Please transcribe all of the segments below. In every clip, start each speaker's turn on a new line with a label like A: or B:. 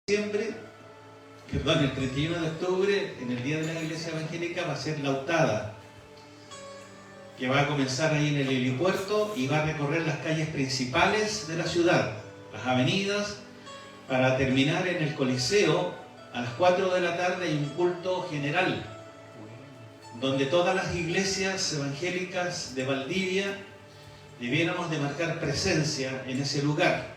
A: diciembre, el 31 de octubre, en el Día de la Iglesia Evangélica, va a ser la Lautada, que va a comenzar ahí en el helipuerto y va a recorrer las calles principales de la ciudad, las avenidas, para terminar en el Coliseo. A las 4 de la tarde hay un culto general, donde todas las iglesias evangélicas de Valdivia debiéramos de marcar presencia en ese lugar,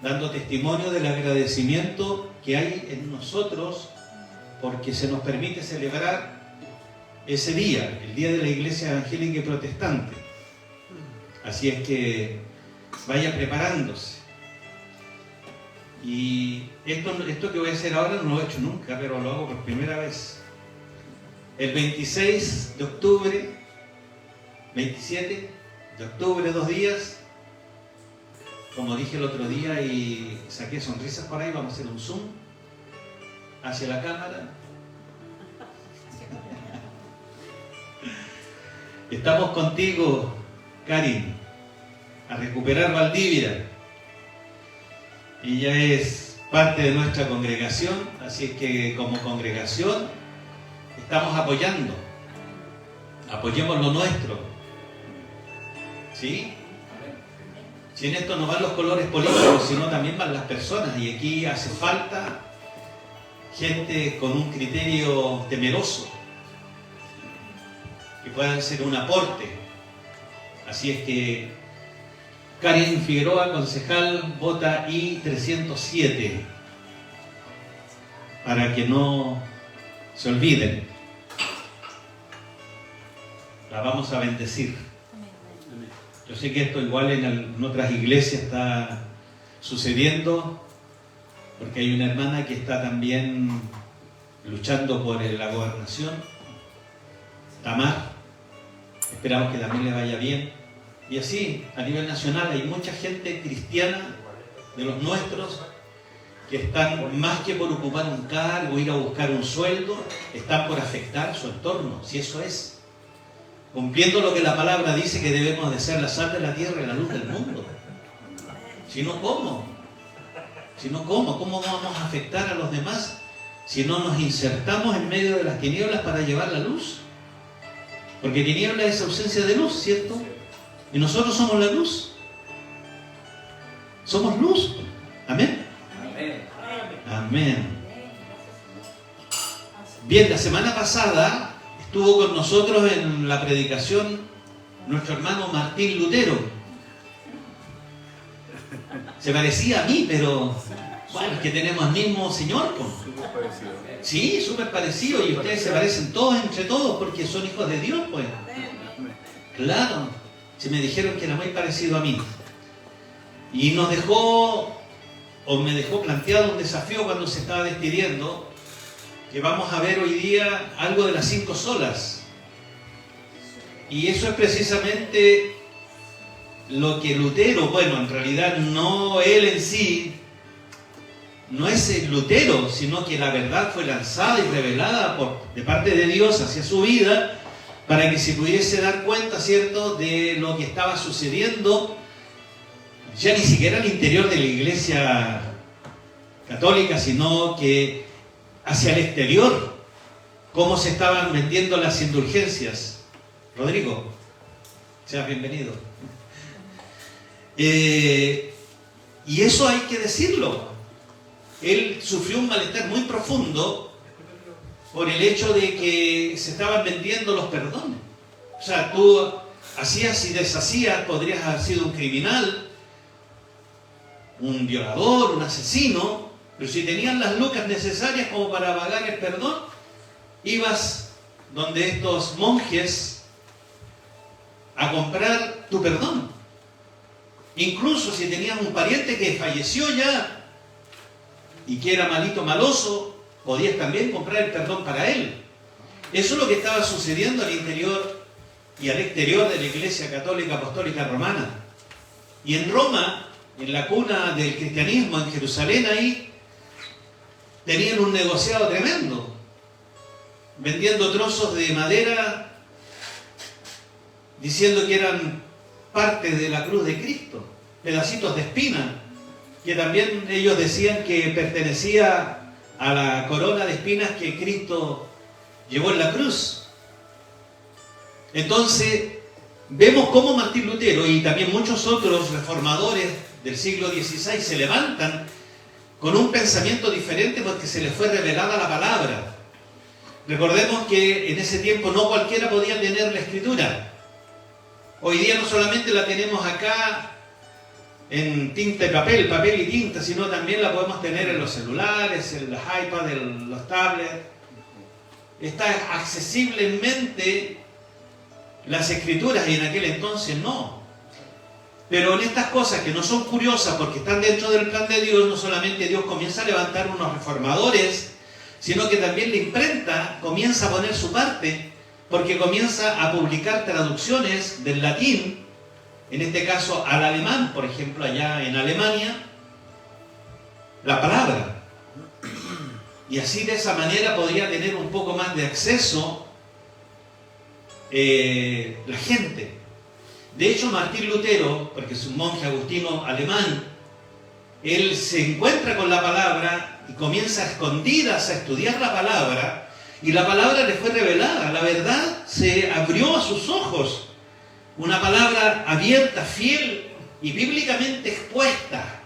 A: dando testimonio del agradecimiento que hay en nosotros porque se nos permite celebrar ese día, el Día de la Iglesia Evangélica y Protestante. Así es que vaya preparándose. Y esto que voy a hacer ahora no lo he hecho nunca, pero lo hago por primera vez. El 26 de octubre, 27 de octubre, 2 días, como dije el otro día y saqué sonrisas por ahí, vamos a hacer un zoom hacia la cámara. Estamos contigo, Karin, a recuperar Valdivia. Ella es parte de nuestra congregación, así es que como congregación estamos apoyando. Apoyemos lo nuestro. ¿Sí? Si en esto no van los colores políticos, sino también van las personas, y aquí hace falta gente con un criterio temeroso, que puedan ser un aporte. Así es que Karin Figueroa, concejal, vota I-307, para que no se olviden. La vamos a bendecir. Yo sé que esto igual en otras iglesias está sucediendo, porque hay una hermana que está también luchando por la gobernación, Tamar. Esperamos que también le vaya bien. Y así, a nivel nacional, hay mucha gente cristiana de los nuestros que están más que por ocupar un cargo, ir a buscar un sueldo, están por afectar su entorno, si eso es. Cumpliendo lo que la palabra dice, que debemos de ser la sal de la tierra y la luz del mundo. Si no, ¿cómo? ¿Cómo vamos a afectar a los demás si no nos insertamos en medio de las tinieblas para llevar la luz? Porque tiniebla es ausencia de luz, ¿cierto? Y nosotros somos la luz. Somos luz. Amén. Amén. Bien, la semana pasada estuvo con nosotros en la predicación nuestro hermano Martín Lutero. Se parecía a mí, pero bueno, es que tenemos el mismo Señor, pues.
B: Súper parecido.
A: Sí, súper parecido, y ustedes se parecen todos entre todos porque son hijos de Dios, pues. Claro, se me dijeron que era muy parecido a mí. Y nos dejó, o me dejó planteado un desafío cuando se estaba despidiendo, que vamos a ver hoy día algo de las 5 solas. Y eso es precisamente lo que Lutero, bueno, en realidad no él en sí, no es el Lutero, sino que la verdad fue lanzada y revelada de parte de Dios hacia su vida, para que se pudiese dar cuenta, ¿cierto?, de lo que estaba sucediendo, ya ni siquiera al interior de la Iglesia Católica, sino que hacia el exterior, cómo se estaban vendiendo las indulgencias. Rodrigo, seas bienvenido. Y eso hay que decirlo. Él sufrió un malestar muy profundo por el hecho de que se estaban vendiendo los perdones. O sea, tú hacías y deshacías, podrías haber sido un criminal, un violador, un asesino, pero si tenías las lucas necesarias como para pagar el perdón, ibas donde estos monjes a comprar tu perdón. Incluso si tenías un pariente que falleció ya y que era malito, maloso, podías también comprar el perdón para él. Eso es lo que estaba sucediendo al interior y al exterior de la Iglesia Católica Apostólica Romana. Y en Roma, en la cuna del cristianismo, en Jerusalén, ahí tenían un negociado tremendo, vendiendo trozos de madera, diciendo que eran parte de la cruz de Cristo, pedacitos de espina. que también ellos decían que pertenecía a la corona de espinas que Cristo llevó en la cruz. Entonces, vemos cómo Martín Lutero y también muchos otros reformadores del siglo XVI se levantan con un pensamiento diferente porque se les fue revelada la palabra. Recordemos que en ese tiempo no cualquiera podía tener la escritura. Hoy día no solamente la tenemos acá en tinta y papel, papel y tinta, sino también la podemos tener en los celulares, en los iPads, en los tablets. Está accesiblemente las escrituras y en aquel entonces no. Pero en estas cosas que no son curiosas porque están dentro del plan de Dios, no solamente Dios comienza a levantar unos reformadores, sino que también la imprenta comienza a poner su parte, porque comienza a publicar traducciones del latín, en este caso al alemán, por ejemplo, allá en Alemania, la palabra. Y así de esa manera podría tener un poco más de acceso la gente. De hecho, Martín Lutero, porque es un monje agustino alemán, él se encuentra con la palabra y comienza a escondidas a estudiar la palabra, y la palabra le fue revelada, la verdad se abrió a sus ojos. Una palabra abierta, fiel y bíblicamente expuesta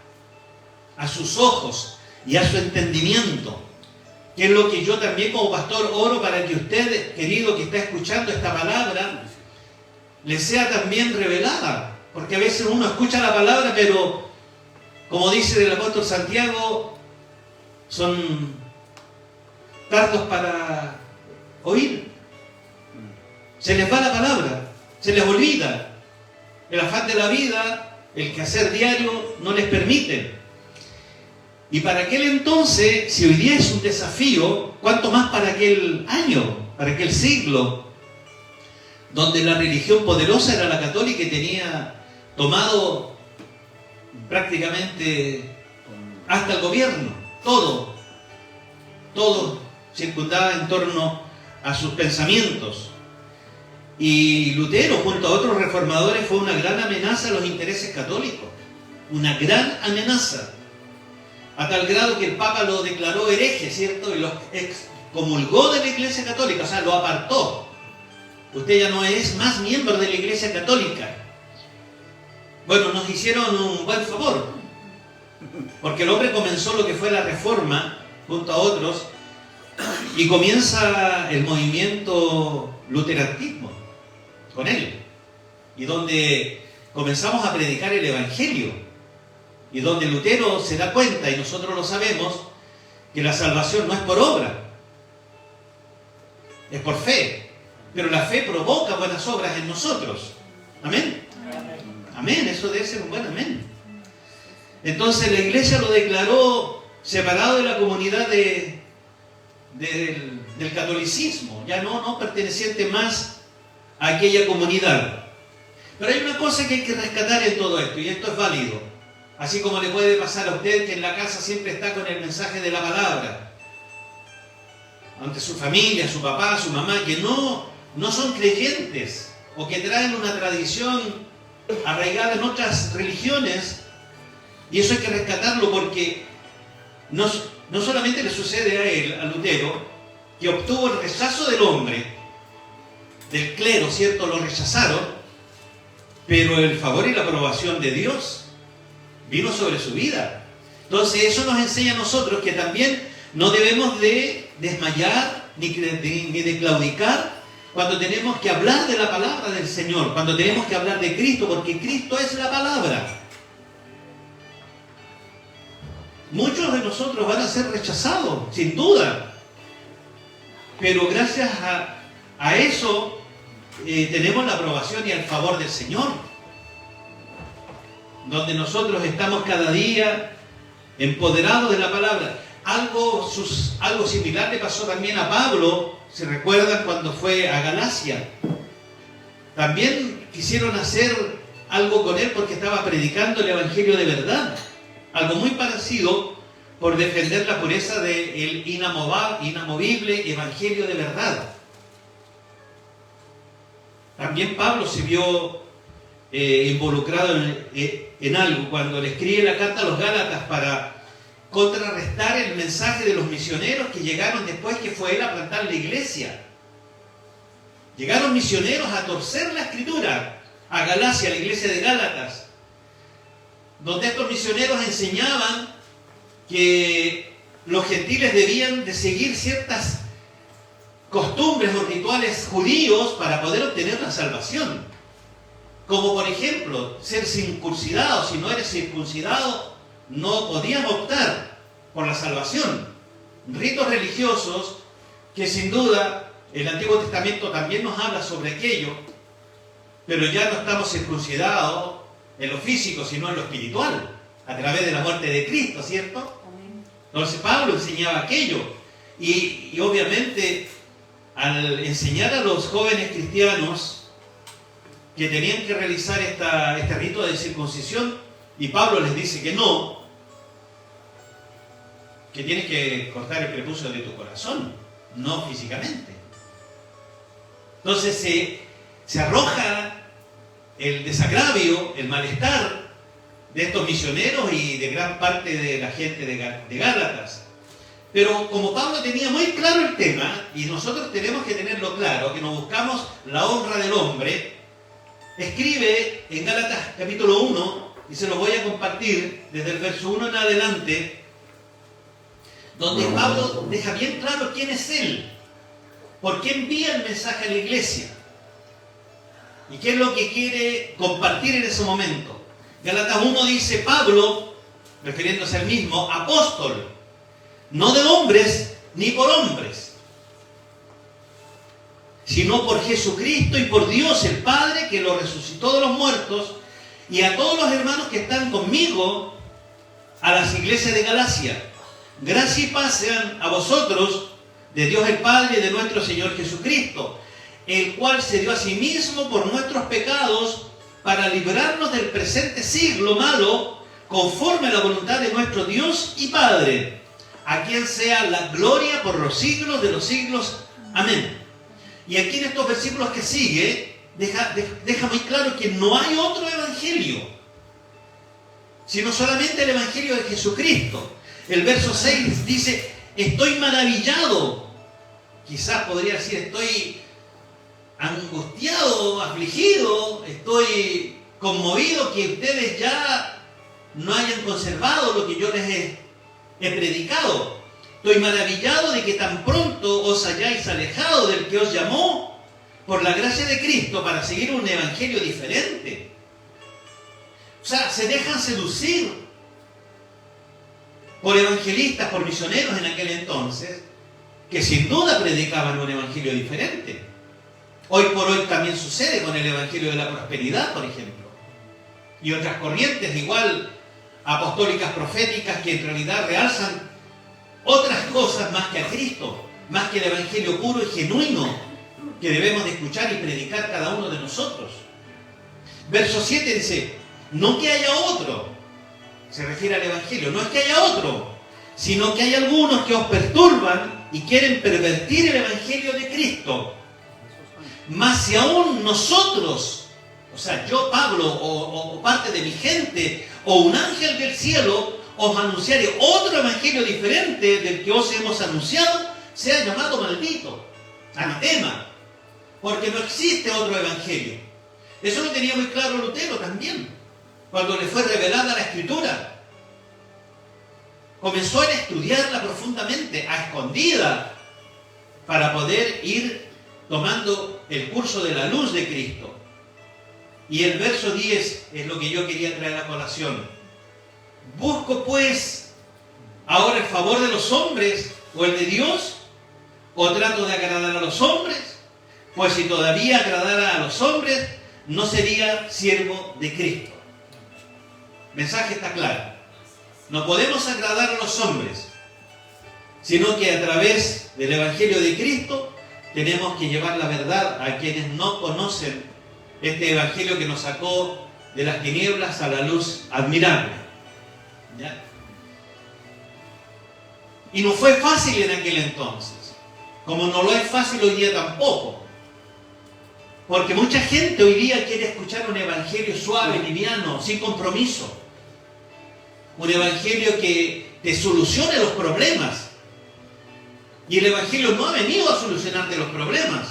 A: a sus ojos y a su entendimiento. Que es lo que yo también como pastor oro para que usted, querido, que está escuchando esta palabra, le sea también revelada. Porque a veces uno escucha la palabra, pero como dice el apóstol Santiago, son tardos para oír. Se les va la palabra, se les olvida. El afán de la vida, el quehacer diario, no les permite. Y para aquel entonces, si hoy día es un desafío, ¿cuánto más para aquel año, para aquel siglo, donde la religión poderosa era la católica y tenía tomado prácticamente hasta el gobierno, todo circundaba en torno a sus pensamientos. Y Lutero, junto a otros reformadores, fue una gran amenaza a los intereses católicos, una gran amenaza, a tal grado que el Papa lo declaró hereje, ¿cierto? Y lo excomulgó de la Iglesia Católica, o sea, lo apartó. Usted ya no es más miembro de la Iglesia Católica. Bueno, nos hicieron un buen favor, porque el hombre comenzó lo que fue la Reforma, junto a otros, y comienza el movimiento luteranismo con él, y donde comenzamos a predicar el Evangelio, y donde Lutero se da cuenta, y nosotros lo sabemos, que la salvación no es por obra, es por fe, pero la fe provoca buenas obras en nosotros. ¿Amén? Amén, eso debe ser un buen amén. Entonces la iglesia lo declaró separado de la comunidad del catolicismo, ya no perteneciente más a aquella comunidad. Pero hay una cosa que hay que rescatar en todo esto, y esto es válido. Así como le puede pasar a usted que en la casa siempre está con el mensaje de la palabra, ante su familia, su papá, su mamá, que no son creyentes o que traen una tradición arraigada en otras religiones, y eso hay que rescatarlo porque no solamente le sucede a él, a Lutero, que obtuvo el rechazo del hombre, del clero, ¿cierto? Lo rechazaron, pero el favor y la aprobación de Dios vino sobre su vida. Entonces eso nos enseña a nosotros que también no debemos de desmayar ni de claudicar cuando tenemos que hablar de la palabra del Señor, cuando tenemos que hablar de Cristo, porque Cristo es la palabra. Muchos de nosotros van a ser rechazados, sin duda, pero gracias a eso tenemos la aprobación y el favor del Señor, donde nosotros estamos cada día empoderados de la palabra. Algo similar le pasó también a Pablo, ¿se recuerdan cuando fue a Galacia? También quisieron hacer algo con él porque estaba predicando el Evangelio de verdad. Algo muy parecido por defender la pureza del inamovible Evangelio de verdad. También Pablo se vio involucrado en algo cuando le escribe la carta a los Gálatas para contrarrestar el mensaje de los misioneros que llegaron después que fue él a plantar la iglesia. Llegaron misioneros a torcer la escritura a Galacia, a la iglesia de Gálatas, donde estos misioneros enseñaban que los gentiles debían de seguir ciertas costumbres o rituales judíos para poder obtener la salvación. Como por ejemplo, ser circuncidado. Si no eres circuncidado, no podías optar por la salvación. Ritos religiosos que sin duda el Antiguo Testamento también nos habla sobre aquello, pero ya no estamos circuncidados en lo físico, sino en lo espiritual, a través de la muerte de Cristo, ¿cierto? Entonces Pablo enseñaba aquello. Y obviamente, al enseñar a los jóvenes cristianos que tenían que realizar este rito de circuncisión, y Pablo les dice que no, que tienes que cortar el prepucio de tu corazón, no físicamente. Entonces se arroja el desagravio, el malestar de estos misioneros y de gran parte de la gente de Gálatas. Pero como Pablo tenía muy claro el tema, y nosotros tenemos que tenerlo claro, que nos buscamos la honra del hombre, escribe en Gálatas capítulo 1, y se los voy a compartir desde el verso 1 en adelante, donde Pablo deja bien claro quién es él, por qué envía el mensaje a la iglesia, y qué es lo que quiere compartir en ese momento. Gálatas 1 dice: Pablo, refiriéndose al mismo, apóstol, no de hombres ni por hombres, sino por Jesucristo y por Dios el Padre, que lo resucitó de los muertos, y a todos los hermanos que están conmigo, a las iglesias de Galacia. Gracia y paz sean a vosotros, de Dios el Padre y de nuestro Señor Jesucristo, el cual se dio a sí mismo por nuestros pecados, para librarnos del presente siglo malo, conforme a la voluntad de nuestro Dios y Padre, a quien sea la gloria por los siglos de los siglos. Amén. Y aquí en estos versículos que sigue, deja muy claro que no hay otro evangelio, sino solamente el evangelio de Jesucristo. El verso 6 dice: estoy maravillado. Quizás podría decir: estoy angustiado, afligido, estoy conmovido que ustedes ya no hayan conservado lo que yo les he predicado. Estoy maravillado de que tan pronto os hayáis alejado del que os llamó por la gracia de Cristo para seguir un evangelio diferente. O sea, se dejan seducir por evangelistas, por misioneros en aquel entonces, que sin duda predicaban un evangelio diferente. Hoy por hoy también sucede con el evangelio de la prosperidad, por ejemplo, y otras corrientes igual apostólicas, proféticas, que en realidad realzan otras cosas más que a Cristo, más que el evangelio puro y genuino que debemos de escuchar y predicar cada uno de nosotros. Verso 7 dice: no que haya otro, se refiere al evangelio, no es que haya otro, sino que hay algunos que os perturban y quieren pervertir el evangelio de Cristo. Mas si aún nosotros, o sea, yo, Pablo, o parte de mi gente, o un ángel del cielo, os anunciare otro evangelio diferente del que os hemos anunciado, sea llamado maldito, anatema, porque no existe otro evangelio. Eso lo tenía muy claro Lutero también, cuando le fue revelada la Escritura. Comenzó a estudiarla profundamente, a escondida, para poder ir tomando el curso de la luz de Cristo. Y el verso 10 es lo que yo quería traer a colación. ¿Busco pues ahora el favor de los hombres o el de Dios? ¿O trato de agradar a los hombres? Pues si todavía agradara a los hombres, no sería siervo de Cristo. El mensaje está claro. No podemos agradar a los hombres, sino que a través del evangelio de Cristo tenemos que llevar la verdad a quienes no conocen este evangelio que nos sacó de las tinieblas a la luz admirable. ¿Ya? Y no fue fácil en aquel entonces, como no lo es fácil hoy día tampoco. Porque mucha gente hoy día quiere escuchar un evangelio suave, liviano, sin compromiso. Un evangelio que te solucione los problemas. Y el evangelio no ha venido a solucionarte los problemas.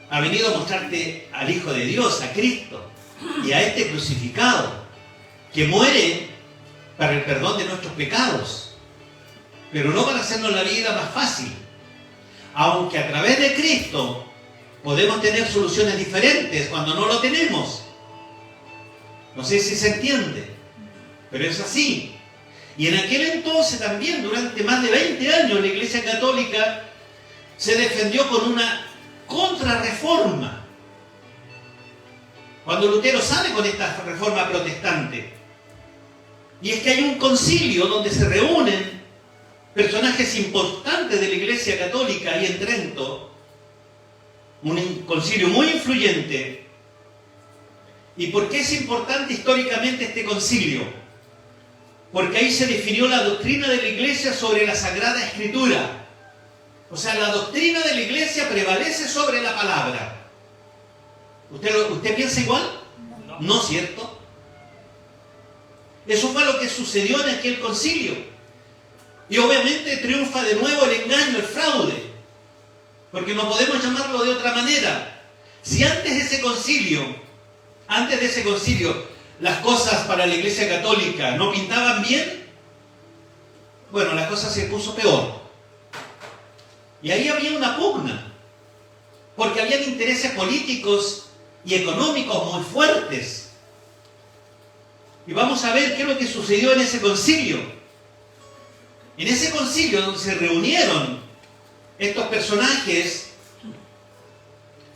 A: Ha venido a mostrarte al Hijo de Dios, a Cristo, y a este crucificado, que muere para el perdón de nuestros pecados, pero no para hacernos la vida más fácil. Aunque a través de Cristo podemos tener soluciones diferentes cuando no lo tenemos. No sé si se entiende, pero es así. Y en aquel entonces también, durante más de 20 años, la Iglesia Católica se defendió con una contrarreforma. Cuando Lutero sale con esta reforma protestante, y es que hay un concilio donde se reúnen personajes importantes de la Iglesia Católica ahí en Trento, un concilio muy influyente. ¿Y por qué es importante históricamente este concilio? Porque ahí se definió la doctrina de la Iglesia sobre la Sagrada Escritura. O sea, la doctrina de la Iglesia prevalece sobre la palabra. ¿Usted piensa igual? No, ¿cierto? Eso fue lo que sucedió en aquel concilio. Y obviamente triunfa de nuevo el engaño, el fraude. Porque no podemos llamarlo de otra manera. Si antes de ese concilio, las cosas para la Iglesia Católica no pintaban bien, bueno, la cosa se puso peor. Y ahí había una pugna, porque habían intereses políticos y económicos muy fuertes. Y vamos a ver qué es lo que sucedió en ese concilio. En ese concilio donde se reunieron estos personajes,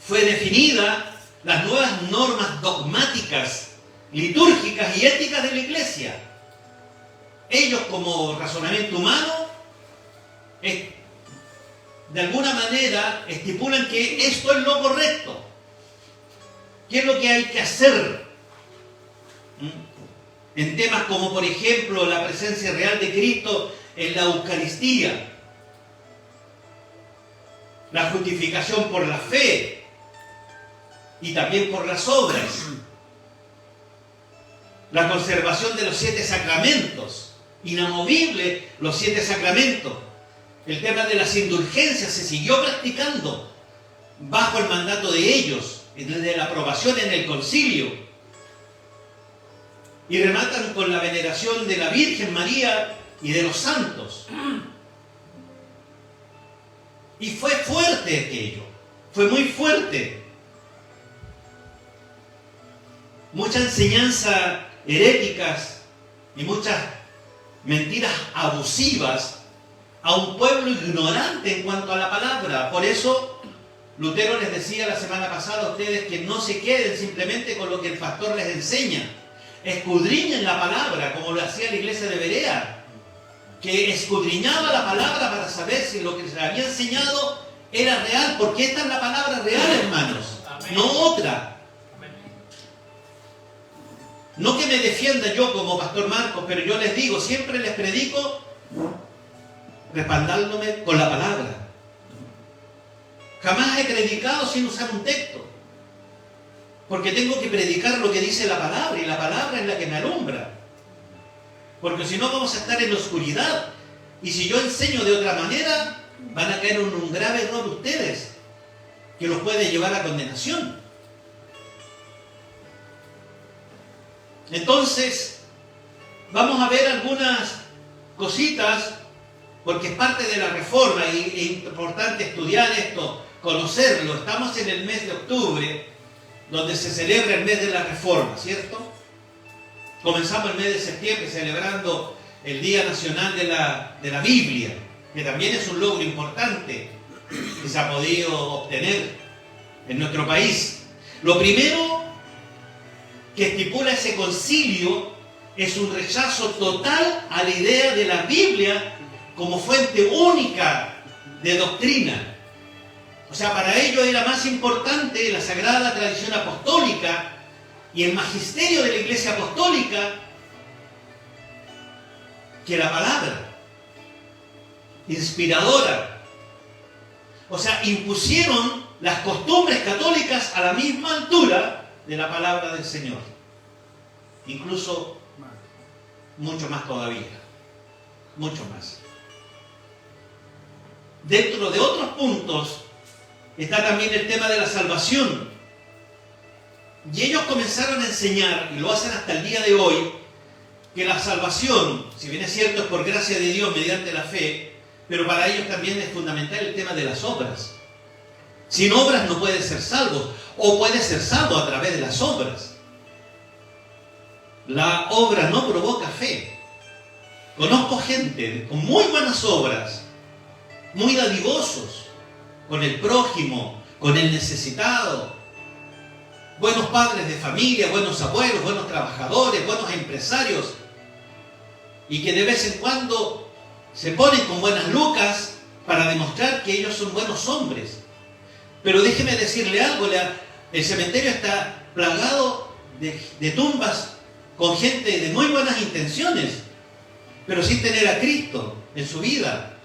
A: fue definida las nuevas normas dogmáticas, litúrgicas y éticas de la Iglesia. Ellos, como razonamiento humano, de alguna manera estipulan que esto es lo correcto. ¿Qué es lo que hay que hacer? En temas como, por ejemplo, la presencia real de Cristo en la Eucaristía, la justificación por la fe y también por las obras, la conservación de los 7 sacramentos, inamovible los 7 sacramentos. El tema de las indulgencias se siguió practicando bajo el mandato de ellos, desde la aprobación en el concilio. Y rematan con la veneración de la Virgen María y de los santos. Y fue fuerte aquello, fue muy fuerte. Mucha enseñanza heréticas y muchas mentiras abusivas a un pueblo ignorante en cuanto a la palabra. Por eso Lutero les decía la semana pasada a ustedes que no se queden simplemente con lo que el pastor les enseña. Escudriñen la palabra, como lo hacía la iglesia de Berea, que escudriñaba la palabra para saber si lo que se había enseñado era real, porque esta es la palabra real, hermanos, no otra. No que me defienda yo como Pastor Marcos, pero yo les digo, siempre les predico respaldándome con la palabra. Jamás he predicado sin usar un texto, porque tengo que predicar lo que dice la palabra, y la palabra es la que me alumbra. Porque si no vamos a estar en la oscuridad, y si yo enseño de otra manera, van a caer en un grave error ustedes, que los puede llevar a condenación. Entonces, vamos a ver algunas cositas, porque es parte de la reforma y es importante estudiar esto, conocerlo. Estamos en el mes de octubre, donde se celebra el mes de la reforma, ¿cierto? Comenzamos el mes de septiembre celebrando el Día Nacional de la Biblia, que también es un logro importante que se ha podido obtener en nuestro país. Lo primero que estipula ese concilio es un rechazo total a la idea de la Biblia como fuente única de doctrina. O sea, para ellos era más importante la sagrada tradición apostólica y el magisterio de la Iglesia Apostólica que la palabra inspiradora. O sea, impusieron las costumbres católicas a la misma altura de la palabra del Señor. Incluso mucho más todavía. Mucho más. Dentro de otros puntos está también el tema de la salvación. Y ellos comenzaron a enseñar, y lo hacen hasta el día de hoy, que la salvación, si bien es cierto, es por gracia de Dios mediante la fe, pero para ellos también es fundamental el tema de las obras. Sin obras no puede ser salvo, o puede ser salvo a través de las obras. La obra no provoca fe. Conozco gente con muy buenas obras, muy dadivosos, con el prójimo, con el necesitado, buenos padres de familia, buenos abuelos, buenos trabajadores, buenos empresarios, y que de vez en cuando se ponen con buenas lucas para demostrar que ellos son buenos hombres. Pero déjeme decirle algo, el cementerio está plagado de tumbas con gente de muy buenas intenciones, pero sin tener a Cristo en su vida.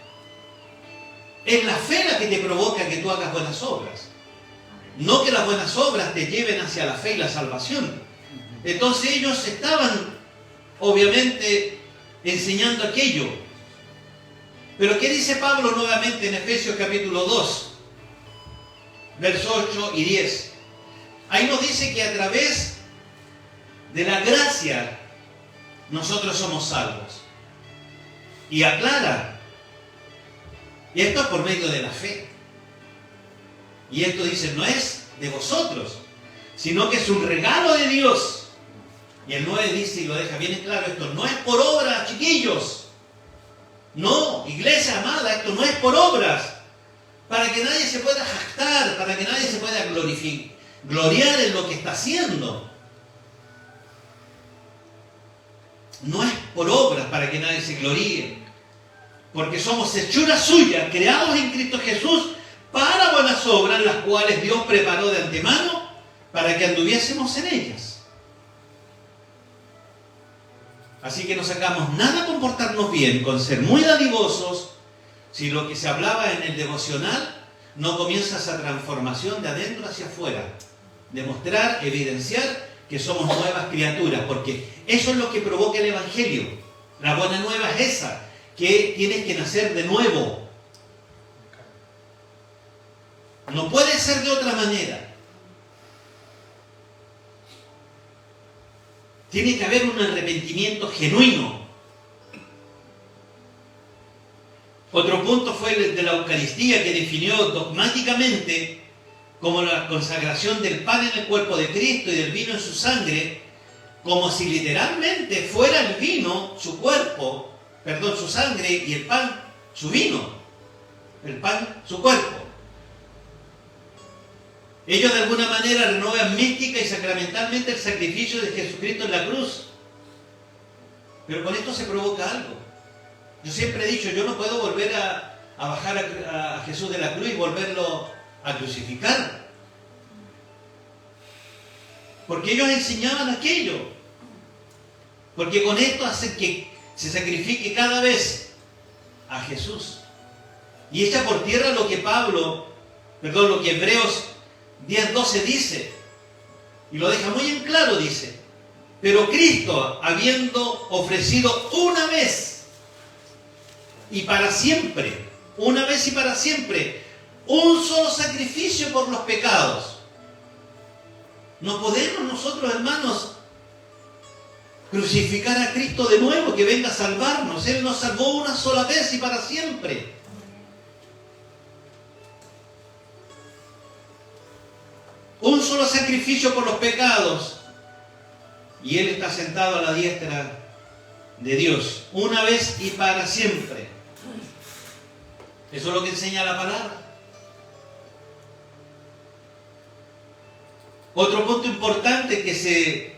A: Es la fe la que te provoca que tú hagas buenas obras. No que las buenas obras te lleven hacia la fe y la salvación. Entonces ellos estaban, obviamente, enseñando aquello. Pero ¿qué dice Pablo nuevamente en Efesios capítulo 2, versos 8 y 10? Ahí nos dice que a través de la gracia nosotros somos salvos. Y aclara, y esto es por medio de la fe. Y esto dice, no es de vosotros, sino que es un regalo de Dios. Y el 9 dice, y lo deja bien en claro, esto no es por obras, chiquillos. No, iglesia amada, esto no es por obras. Para que nadie se pueda jactar, para que nadie se pueda gloriar en lo que está haciendo. No es por obras para que nadie se gloríe. Porque somos hechuras suyas, creados en Cristo Jesús, para buenas obras, las cuales Dios preparó de antemano para que anduviésemos en ellas. Así que no sacamos nada con portarnos bien, con ser muy dadivosos, si lo que se hablaba en el devocional no comienza esa transformación de adentro hacia afuera. Demostrar, evidenciar que somos nuevas criaturas, porque eso es lo que provoca el Evangelio. La buena nueva es esa, que tienes que nacer de nuevo. No puede ser de otra manera. Tiene que haber un arrepentimiento genuino. Otro punto fue el de la Eucaristía, que definió dogmáticamente como la consagración del pan en el cuerpo de Cristo y del vino en su sangre, como si literalmente fuera el vino su cuerpo, su sangre, y el pan su vino, el pan su cuerpo. Ellos de alguna manera renuevan mística y sacramentalmente el sacrificio de Jesucristo en la cruz. Pero con esto se provoca algo. Yo siempre he dicho, yo no puedo volver a bajar a Jesús de la cruz y volverlo a crucificar. Porque ellos enseñaban aquello. Porque con esto hacen que se sacrifique cada vez a Jesús. Y echa por tierra lo que lo que Hebreos 10:12 dice, y lo deja muy en claro, dice, pero Cristo, habiendo ofrecido una vez y para siempre, una vez y para siempre, un solo sacrificio por los pecados. No podemos nosotros, hermanos, crucificar a Cristo de nuevo, que venga a salvarnos. Él nos salvó una sola vez y para siempre. Un solo sacrificio por los pecados. Y Él está sentado a la diestra de Dios, una vez y para siempre. Eso es lo que enseña la palabra. Otro punto importante que se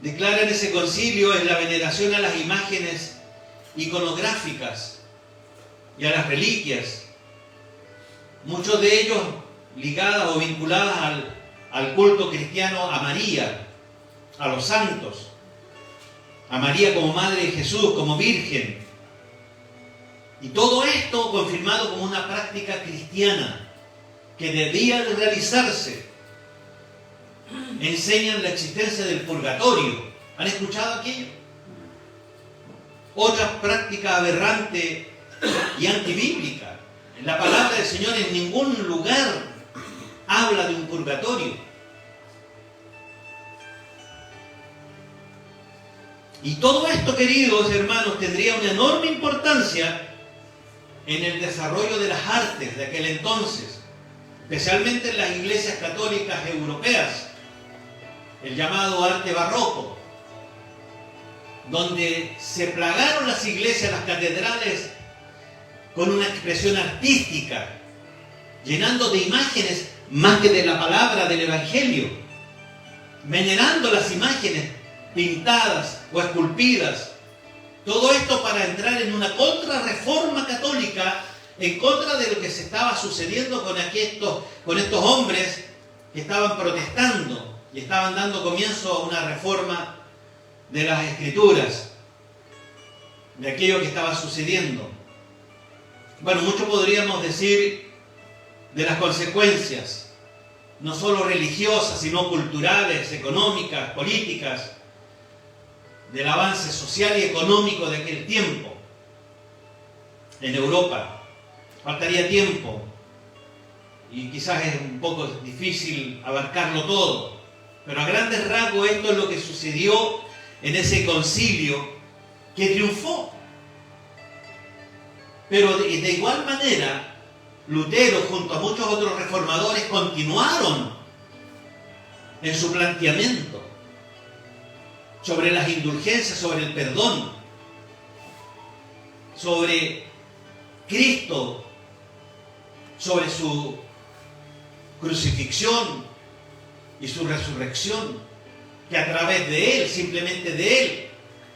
A: declara en ese concilio es la veneración a las imágenes iconográficas y a las reliquias. Muchos de ellos ligadas o vinculadas al culto cristiano a María, a los santos, a María como Madre de Jesús, como Virgen. Y todo esto confirmado como una práctica cristiana. que debía de realizarse enseñan la existencia del purgatorio. ¿Han escuchado aquello? Otra práctica aberrante y antibíblica. La palabra del Señor en ningún lugar habla de un purgatorio. Y todo esto, queridos hermanos, tendría una enorme importancia en el desarrollo de las artes de aquel entonces, especialmente en las iglesias católicas europeas, el llamado arte barroco, donde se plagaron las iglesias, las catedrales, con una expresión artística, llenando de imágenes más que de la palabra del Evangelio, venerando las imágenes pintadas o esculpidas. Todo esto para entrar en una contrarreforma católica en contra de lo que se estaba sucediendo con estos hombres que estaban protestando y estaban dando comienzo a una reforma de las Escrituras, de aquello que estaba sucediendo. Bueno, mucho podríamos decir de las consecuencias, no solo religiosas, sino culturales, económicas, políticas, del avance social y económico de aquel tiempo en Europa. Faltaría tiempo y quizás es un poco difícil abarcarlo todo, pero a grandes rasgos esto es lo que sucedió en ese concilio que triunfó. Pero de igual manera, Lutero junto a muchos otros reformadores continuaron en su planteamiento sobre las indulgencias, sobre el perdón, sobre Cristo, sobre su crucifixión y su resurrección, que a través de Él, simplemente de Él,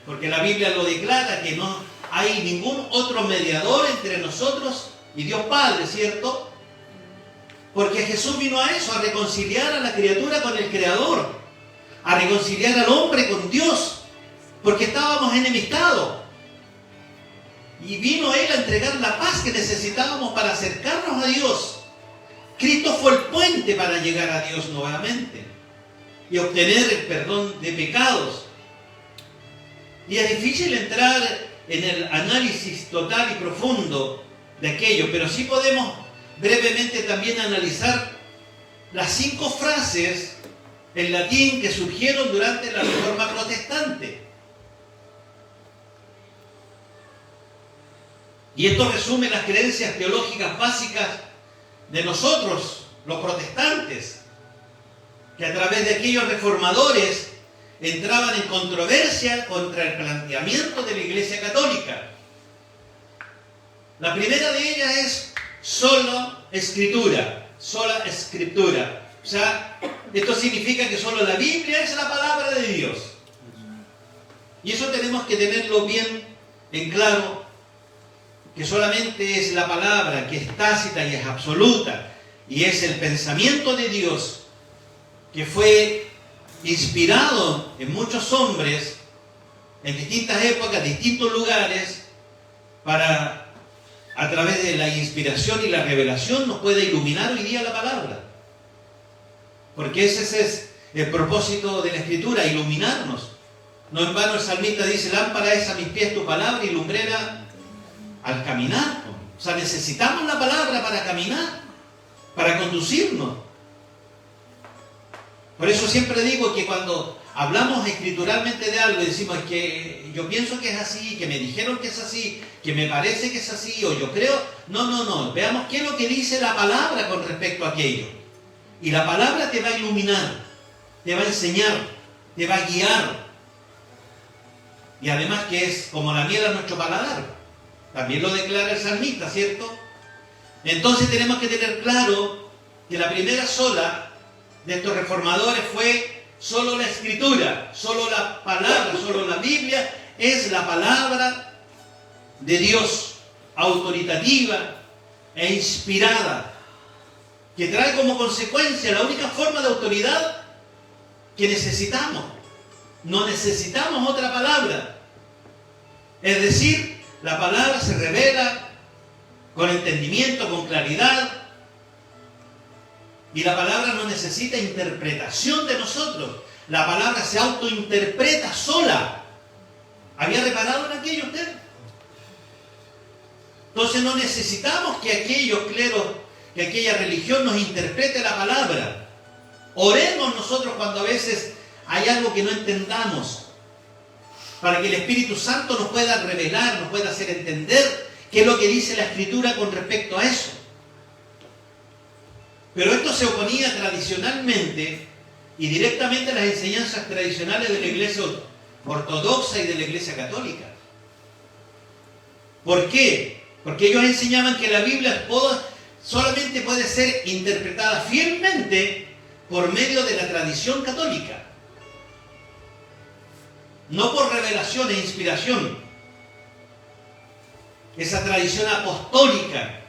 A: porque la Biblia lo declara, que no hay ningún otro mediador entre nosotros y Dios Padre, ¿cierto? Porque Jesús vino a eso, a reconciliar a la criatura con el Creador, a reconciliar al hombre con Dios, porque estábamos enemistados. Y vino Él a entregar la paz que necesitábamos para acercarnos a Dios. Cristo fue el puente para llegar a Dios nuevamente y obtener el perdón de pecados. Y es difícil entrar en el análisis total y profundo de aquello, pero sí podemos brevemente también analizar las 5 frases en latín que surgieron durante la Reforma Protestante. Y esto resume las creencias teológicas básicas de nosotros, los protestantes, que a través de aquellos reformadores entraban en controversia contra el planteamiento de la Iglesia Católica. La primera de ellas es sola escritura. O sea, esto significa que solo la Biblia es la palabra de Dios. Y eso tenemos que tenerlo bien en claro, que solamente es la palabra que es tácita y es absoluta, y es el pensamiento de Dios que fue inspirado en muchos hombres en distintas épocas, distintos lugares, para, a través de la inspiración y la revelación, nos puede iluminar hoy día la palabra. Porque ese es el propósito de la Escritura, iluminarnos. No en vano el salmista dice: lámpara es a mis pies tu palabra y lumbrera al caminar. O sea, necesitamos la palabra para caminar, para conducirnos. Por eso siempre digo que cuando hablamos escrituralmente de algo y decimos que yo pienso que es así, que me dijeron que es así, que me parece que es así, o yo creo, no, veamos qué es lo que dice la palabra con respecto a aquello. Y la palabra te va a iluminar, te va a enseñar, te va a guiar. Y además que es como la miel a nuestro paladar. También lo declara el salmista, ¿cierto? Entonces tenemos que tener claro que la primera sola de estos reformadores fue solo la Escritura, solo la palabra, solo la Biblia es la palabra de Dios, autoritativa e inspirada, que trae como consecuencia la única forma de autoridad que necesitamos. No necesitamos otra palabra. Es decir, la palabra se revela con entendimiento, con claridad, Y la palabra no necesita interpretación de nosotros. La palabra se autointerpreta sola. ¿Había reparado en aquello usted? Entonces no necesitamos que aquellos cleros, que aquella religión nos interprete la palabra. Oremos nosotros cuando a veces hay algo que no entendamos, para que el Espíritu Santo nos pueda revelar, nos pueda hacer entender qué es lo que dice la Escritura con respecto a eso. Pero esto se oponía tradicionalmente y directamente a las enseñanzas tradicionales de la Iglesia ortodoxa y de la Iglesia católica. ¿Por qué? Porque ellos enseñaban que la Biblia solamente puede ser interpretada fielmente por medio de la tradición católica. No por revelación e inspiración. Esa tradición apostólica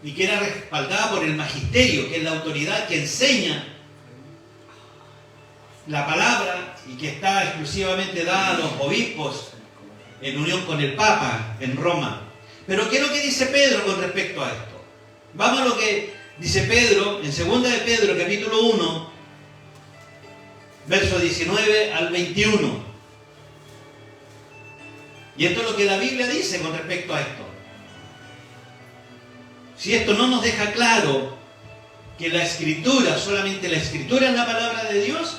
A: y que era respaldada por el magisterio, que es la autoridad que enseña la palabra y que está exclusivamente dada a los obispos en unión con el Papa en Roma. Pero ¿qué es lo que dice Pedro con respecto a esto? Vamos a lo que dice Pedro en 2 de Pedro, capítulo 1, versos 19 al 21. Y esto es lo que la Biblia dice con respecto a esto. Si esto no nos deja claro que la Escritura, solamente la Escritura es la palabra de Dios,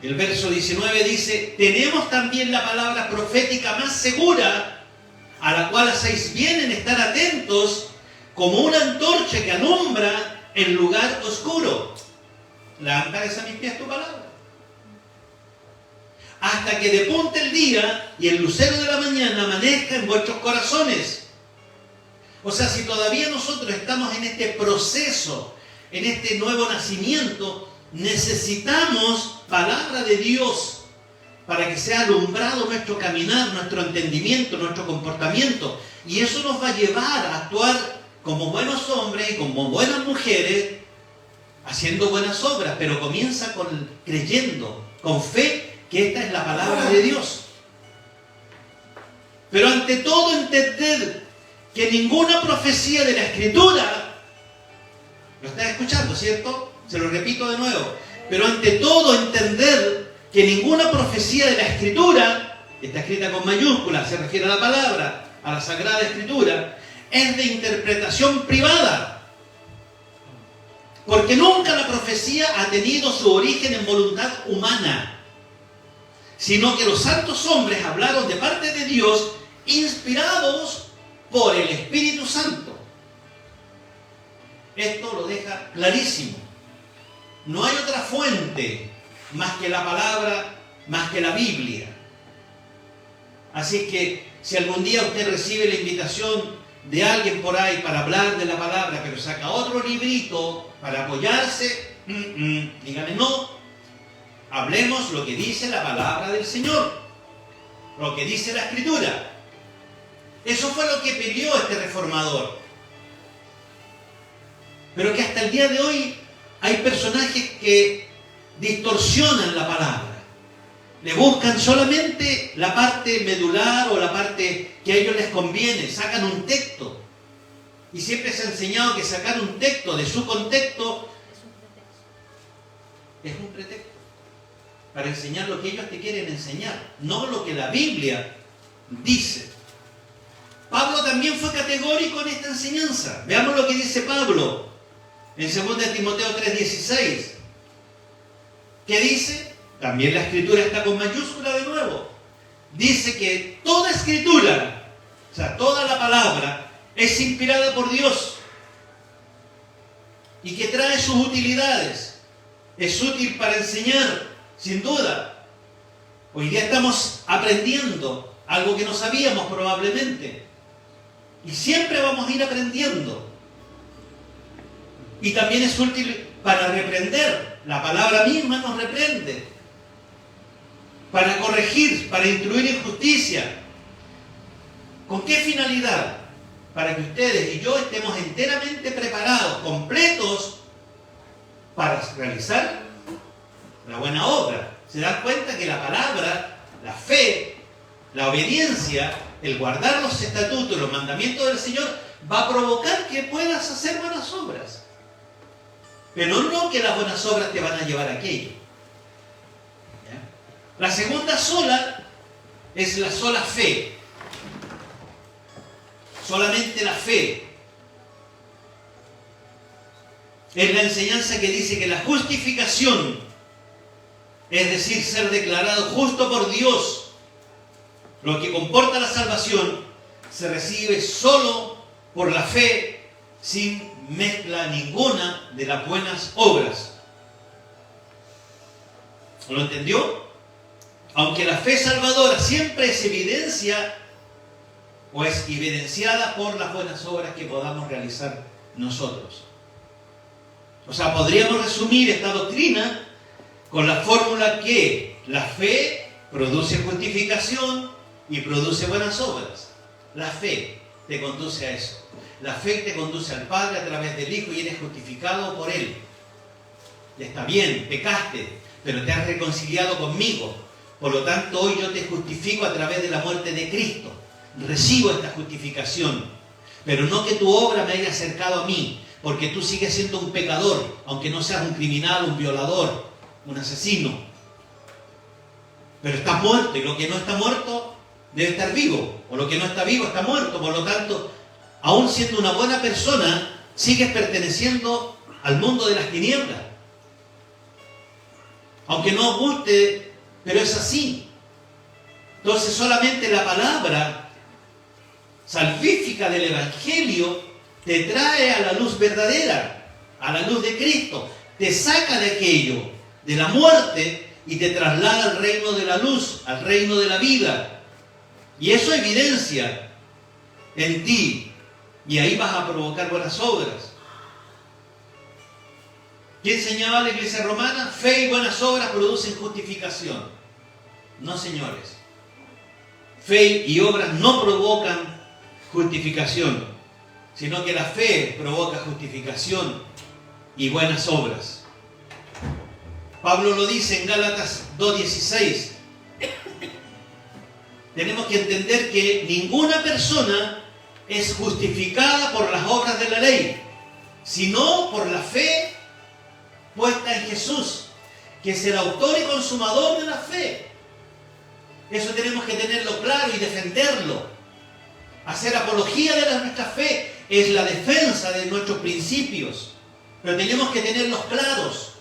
A: el verso 19 dice: tenemos también la palabra profética más segura, a la cual hacéis bien en estar atentos, como una antorcha que alumbra en lugar oscuro. Lámpara es a mis pies tu palabra, hasta que depunte el día y el lucero de la mañana amanezca en vuestros corazones. O sea, si todavía nosotros estamos en este proceso, en este nuevo nacimiento, necesitamos palabra de Dios para que sea alumbrado nuestro caminar, nuestro entendimiento, nuestro comportamiento. Y eso nos va a llevar a actuar como buenos hombres y como buenas mujeres, haciendo buenas obras, pero comienza creyendo, con fe, que esta es la palabra de Dios. Pero ante todo entender que ninguna profecía de la Escritura, lo estás escuchando, ¿cierto? Se lo repito de nuevo. Pero ante todo entender que ninguna profecía de la Escritura, está escrita con mayúsculas, se refiere a la palabra, a la Sagrada Escritura, es de interpretación privada. Porque nunca la profecía ha tenido su origen en voluntad humana, sino que los santos hombres hablaron de parte de Dios, inspirados por el Espíritu Santo. Esto lo deja clarísimo. No hay otra fuente más que la palabra, más que la Biblia. Así que si algún día usted recibe la invitación de alguien por ahí para hablar de la palabra, pero saca otro librito para apoyarse, dígame no. Hablemos lo que dice la palabra del Señor, lo que dice la Escritura. Eso fue lo que pidió este reformador. Pero que hasta el día de hoy hay personajes que distorsionan la palabra. Le buscan solamente la parte medular o la parte que a ellos les conviene. Sacan un texto. Y siempre se ha enseñado que sacar un texto de su contexto es un pretexto para enseñar lo que ellos te quieren enseñar, no lo que la Biblia dice. Pablo también fue categórico en esta enseñanza. Veamos lo que dice Pablo en 2 de Timoteo 3:16. ¿Qué dice? También la Escritura está con mayúscula de nuevo. Dice que toda Escritura, o sea, toda la palabra, es inspirada por Dios y que trae sus utilidades. Es útil para enseñar, sin duda. Hoy día estamos aprendiendo algo que no sabíamos probablemente. Y siempre vamos a ir aprendiendo. Y también es útil para reprender. La palabra misma nos reprende. Para corregir, para instruir en justicia. ¿Con qué finalidad? Para que ustedes y yo estemos enteramente preparados, completos, para realizar la buena obra. Se dan cuenta que la palabra, la fe, la obediencia el guardar los estatutos y los mandamientos del Señor va a provocar que puedas hacer buenas obras. Pero no que las buenas obras te van a llevar a aquello. ¿Ya? La segunda sola es la sola fe. Solamente la fe. Es la enseñanza que dice que la justificación, es decir, ser declarado justo por Dios, lo que comporta la salvación, se recibe solo por la fe, sin mezcla ninguna de las buenas obras. ¿Lo entendió? Aunque la fe salvadora siempre es evidencia o es evidenciada por las buenas obras que podamos realizar nosotros. O sea, podríamos resumir esta doctrina con la fórmula que la fe produce justificación y produce buenas obras. La fe te conduce a eso. La fe te conduce al Padre a través del Hijo y eres justificado por Él. Está bien, pecaste, pero te has reconciliado conmigo. Por lo tanto, hoy yo te justifico a través de la muerte de Cristo. Recibo esta justificación, pero no que tu obra me haya acercado a mí, porque tú sigues siendo un pecador, aunque no seas un criminal, un violador, un asesino. Pero estás muerto, y lo que no está muerto debe estar vivo, o lo que no está vivo está muerto. Por lo tanto, aún siendo una buena persona, sigues perteneciendo al mundo de las tinieblas. Aunque no os guste, pero es así. Entonces solamente la palabra salvífica del Evangelio te trae a la luz verdadera, a la luz de Cristo. Te saca de aquello, de la muerte, y te traslada al reino de la luz, al reino de la vida. Y eso evidencia en ti. Y ahí vas a provocar buenas obras. ¿Qué enseñaba la Iglesia romana? Fe y buenas obras producen justificación. No, señores. Fe y obras no provocan justificación, sino que la fe provoca justificación y buenas obras. Pablo lo dice en Gálatas 2:16. Tenemos que entender que ninguna persona es justificada por las obras de la ley, sino por la fe puesta en Jesús, que es el autor y consumador de la fe. Eso tenemos que tenerlo claro y defenderlo. Hacer apología de nuestra fe es la defensa de nuestros principios, pero tenemos que tenerlos claros,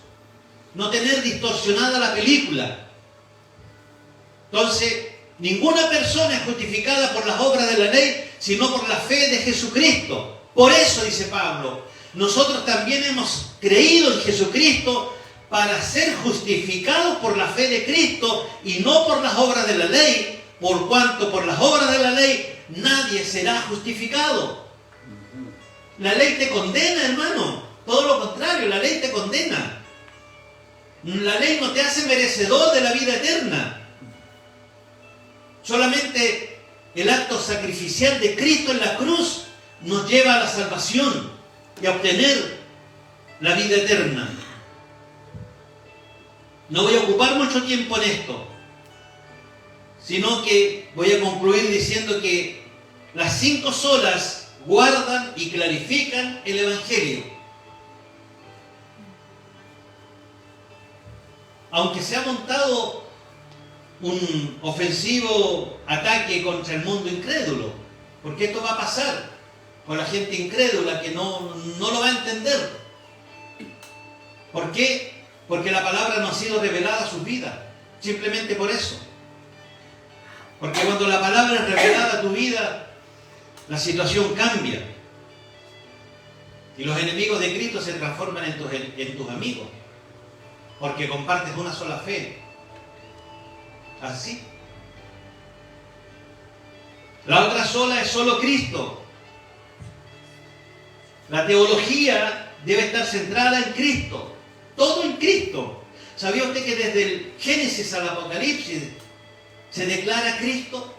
A: no tener distorsionada la película. Entonces, ninguna persona es justificada por las obras de la ley, sino por la fe de Jesucristo. Por eso, dice Pablo, nosotros también hemos creído en Jesucristo para ser justificados por la fe de Cristo y no por las obras de la ley, por cuanto por las obras de la ley nadie será justificado. La ley te condena, hermano. Todo lo contrario, la ley te condena. La ley no te hace merecedor de la vida eterna. Solamente el acto sacrificial de Cristo en la cruz nos lleva a la salvación y a obtener la vida eterna. No voy a ocupar mucho tiempo en esto, sino que voy a concluir diciendo que las 5 solas guardan y clarifican el Evangelio. Aunque se ha montado un ofensivo ataque contra el mundo incrédulo, porque esto va a pasar con la gente incrédula que no lo va a entender. ¿Por qué? Porque la palabra no ha sido revelada a sus vidas, simplemente por eso. Porque cuando la palabra es revelada a tu vida, la situación cambia. Y los enemigos de Cristo se transforman en tus amigos, porque compartes una sola fe. Así. La otra sola es solo Cristo. La teología debe estar centrada en Cristo. Todo en Cristo. ¿Sabía usted que desde el Génesis al Apocalipsis se declara Cristo?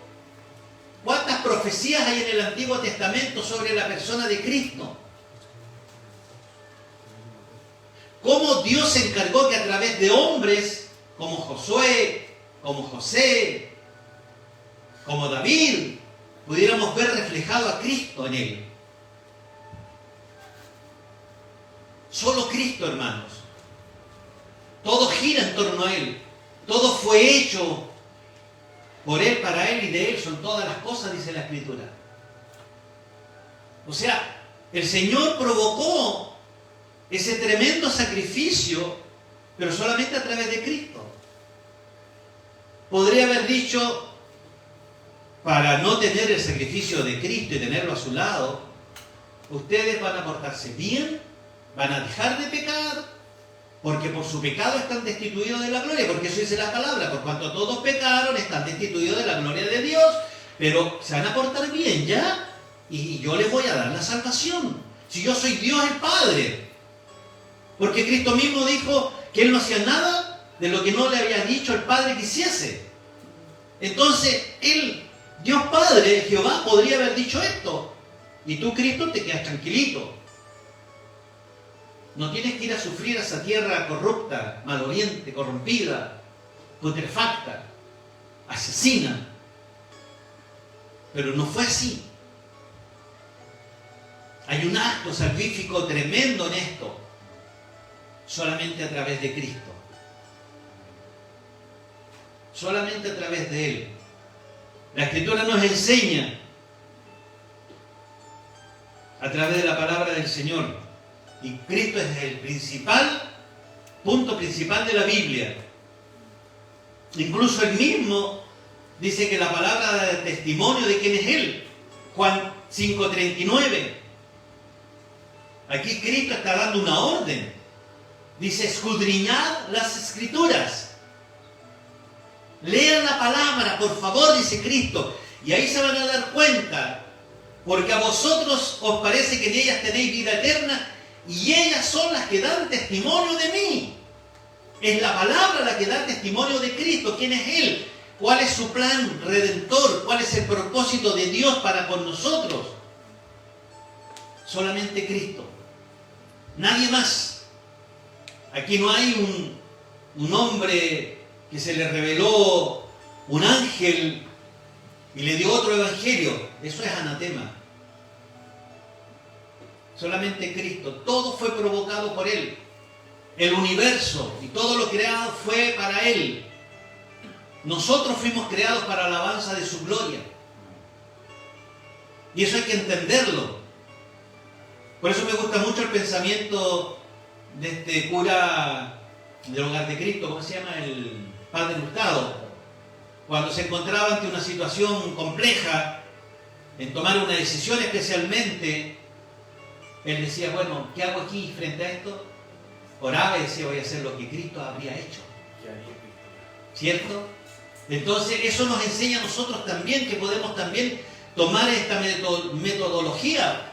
A: ¿Cuántas profecías hay en el Antiguo Testamento sobre la persona de Cristo? ¿Cómo Dios se encargó que a través de hombres como Josué, como José, como David, pudiéramos ver reflejado a Cristo en él. Solo Cristo, hermanos. Todo gira en torno a él. Todo fue hecho por él, para él y de él son todas las cosas, dice la Escritura. O sea, el Señor provocó ese tremendo sacrificio, pero solamente a través de Cristo. Podría haber dicho, para no tener el sacrificio de Cristo y tenerlo a su lado, ustedes van a portarse bien, van a dejar de pecar, porque por su pecado están destituidos de la gloria, porque eso dice la palabra, por cuanto todos pecaron, están destituidos de la gloria de Dios, pero se van a portar bien, ¿ya? Y yo les voy a dar la salvación. Si yo soy Dios el Padre. Porque Cristo mismo dijo que Él no hacía nada de lo que no le había dicho el Padre que hiciese. Entonces, Él, Dios Padre, Jehová, podría haber dicho esto. Y tú, Cristo, te quedas tranquilito. No tienes que ir a sufrir a esa tierra corrupta, maloliente, corrompida, putrefacta, asesina. Pero no fue así. Hay un acto salvífico tremendo en esto, solamente a través de Cristo. Solamente a través de Él. La Escritura nos enseña, a través de la palabra del Señor, y Cristo es el punto principal de la Biblia. Incluso Él mismo dice que la palabra da testimonio de quién es Él. Juan 5:39. Aquí Cristo está dando una orden. Dice, escudriñad las Escrituras. Lean la palabra, por favor, dice Cristo. Y ahí se van a dar cuenta. Porque a vosotros os parece que en ellas tenéis vida eterna. Y ellas son las que dan testimonio de mí. Es la palabra la que da testimonio de Cristo. ¿Quién es Él? ¿Cuál es su plan redentor? ¿Cuál es el propósito de Dios para con nosotros? Solamente Cristo. Nadie más. Aquí no hay un hombre que se le reveló un ángel y le dio otro evangelio. Eso es anatema. Solamente Cristo. Todo fue provocado por Él. El universo y todo lo creado fue para Él. Nosotros fuimos creados para la alabanza de su gloria. Y eso hay que entenderlo. Por eso me gusta mucho el pensamiento de este cura del Hogar de Cristo, ¿cómo se llama? El Padre Hurtado. Cuando se encontraba ante una situación compleja, en tomar una decisión especialmente, él decía, bueno, ¿qué hago aquí frente a esto? Oraba y decía, voy a hacer lo que Cristo habría hecho. ¿Cierto? Entonces, eso nos enseña a nosotros también, que podemos también tomar esta metodología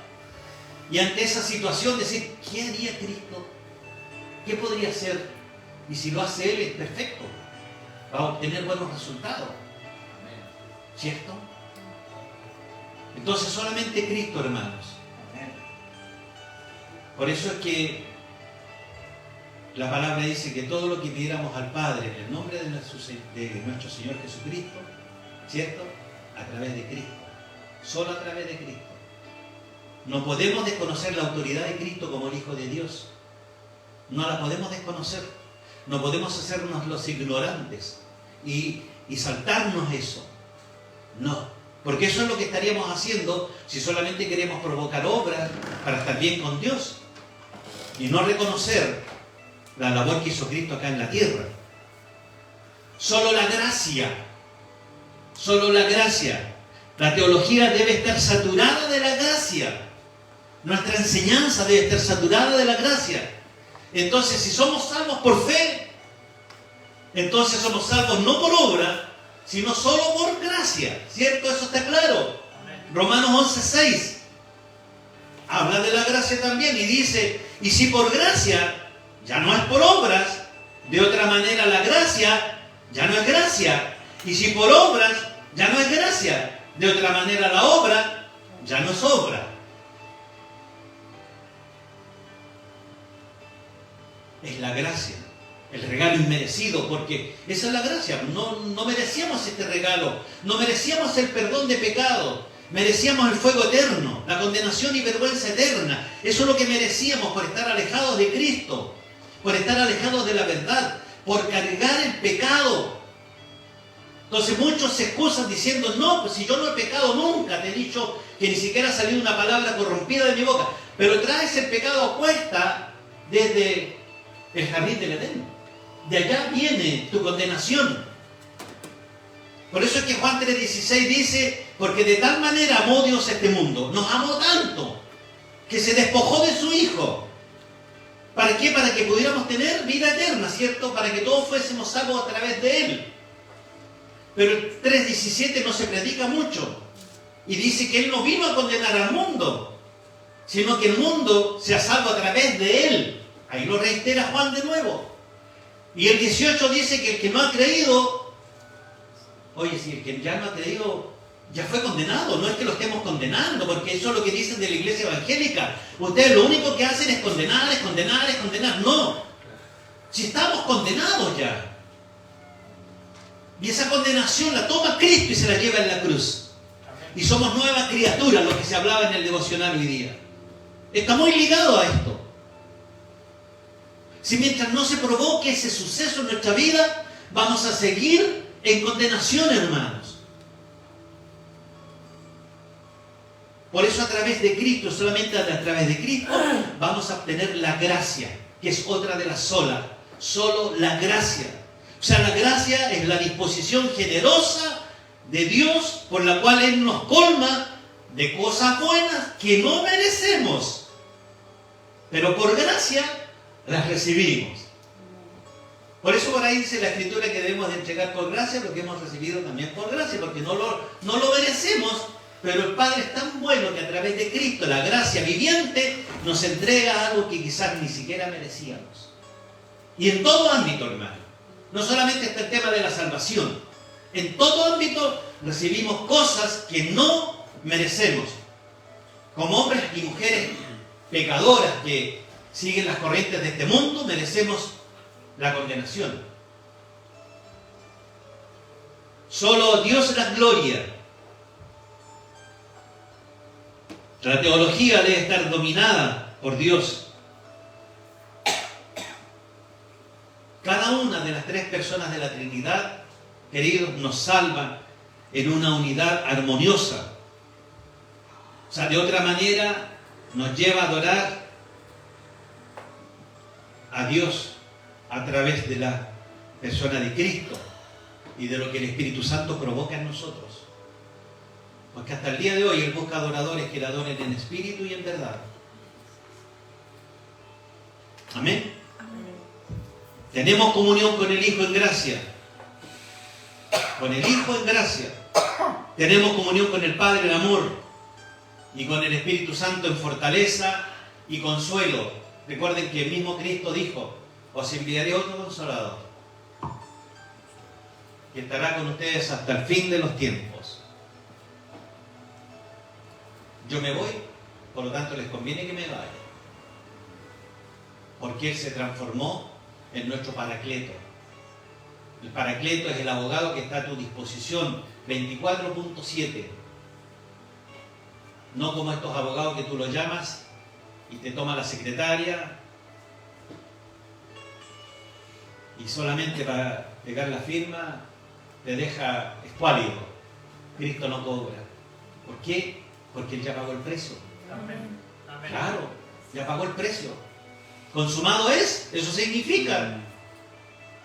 A: y ante esa situación decir, ¿qué haría Cristo? ¿Qué podría hacer? Y si lo hace Él, es perfecto. Va a obtener buenos resultados. ¿Cierto? Entonces, solamente Cristo, hermanos. Por eso es que la palabra dice que todo lo que pidiéramos al Padre en el nombre de nuestro Señor Jesucristo, ¿cierto? A través de Cristo. Solo a través de Cristo. No podemos desconocer la autoridad de Cristo como el Hijo de Dios. No la podemos desconocer. No podemos hacernos los ignorantes y saltarnos eso. No. Porque eso es lo que estaríamos haciendo si solamente queremos provocar obras para estar bien con Dios y no reconocer la labor que hizo Cristo acá en la tierra. Solo la gracia. Solo la gracia. La teología debe estar saturada de la gracia. Nuestra enseñanza debe estar saturada de la gracia. Entonces, si somos salvos por fe, entonces somos salvos no por obra, sino solo por gracia. ¿Cierto? Eso está claro. Romanos 11:6 habla de la gracia también y dice, y si por gracia, ya no es por obras, de otra manera la gracia ya no es gracia. Y si por obras, ya no es gracia, de otra manera la obra ya no es obra. Es la gracia, el regalo inmerecido, porque esa es la gracia. No merecíamos este regalo, no merecíamos el perdón de pecado. Merecíamos el fuego eterno, la condenación y vergüenza eterna. Eso es lo que merecíamos por estar alejados de Cristo, por estar alejados de la verdad, por cargar el pecado. Entonces muchos se excusan diciendo, no, pues si yo no he pecado nunca, te he dicho que ni siquiera ha salido una palabra corrompida de mi boca. Pero traes el pecado a cuesta desde el jardín del Edén. De allá viene tu condenación. Por eso es que Juan 3:16 dice, porque de tal manera amó Dios este mundo, nos amó tanto, que se despojó de su Hijo. ¿Para qué? Para que pudiéramos tener vida eterna, ¿cierto? Para que todos fuésemos salvos a través de Él. Pero el 3:17 no se predica mucho. Y dice que Él no vino a condenar al mundo, sino que el mundo sea salvo a través de Él. Ahí lo reitera Juan de nuevo. Y el 18 dice que el que no ha creído, oye, si el que ya no ha creído ya fue condenado, no es que lo estemos condenando, porque eso es lo que dicen de la iglesia evangélica. Ustedes lo único que hacen es condenar, es condenar, es condenar. No, si estamos condenados ya. Y esa condenación la toma Cristo y se la lleva en la cruz. Y somos nuevas criaturas, lo que se hablaba en el devocional hoy día. Está muy ligado a esto. Si mientras no se provoque ese suceso en nuestra vida, vamos a seguir en condenación, hermanos. Por eso a través de Cristo, solamente a través de Cristo, vamos a obtener la gracia, que es otra de las solas. Solo la gracia. O sea, la gracia es la disposición generosa de Dios por la cual Él nos colma de cosas buenas que no merecemos. Pero por gracia las recibimos. Por eso por ahí dice la Escritura que debemos de entregar por gracia lo que hemos recibido también por gracia, porque no lo merecemos, pero el Padre es tan bueno que a través de Cristo, la gracia viviente, nos entrega algo que quizás ni siquiera merecíamos. Y en todo ámbito, hermano. No solamente está el tema de la salvación. En todo ámbito recibimos cosas que no merecemos. Como hombres y mujeres pecadoras que siguen las corrientes de este mundo, merecemos la condenación. Solo Dios es la gloria. La teología debe estar dominada por Dios. Cada una de las tres personas de la Trinidad, queridos, nos salva en una unidad armoniosa. O sea, de otra manera, nos lleva a adorar a Dios a través de la persona de Cristo y de lo que el Espíritu Santo provoca en nosotros. Porque hasta el día de hoy Él busca adoradores que le adoren en espíritu y en verdad. Amén. Tenemos comunión con el Hijo en gracia. Con el Hijo en gracia. Tenemos comunión con el Padre en amor. Y con el Espíritu Santo en fortaleza y consuelo. Recuerden que el mismo Cristo dijo, os enviaré otro consolador, que estará con ustedes hasta el fin de los tiempos. Yo me voy, por lo tanto les conviene que me vaya. Porque Él se transformó en nuestro Paracleto. El Paracleto es el abogado que está a tu disposición 24.7. No como estos abogados que tú los llamas y te toma la secretaria y solamente para pegar la firma te deja escuálido. Cristo no cobra. ¿Por qué? Porque Él ya pagó el precio.
B: Amén. Amén.
A: Claro, ya pagó el precio. Consumado es, eso significa.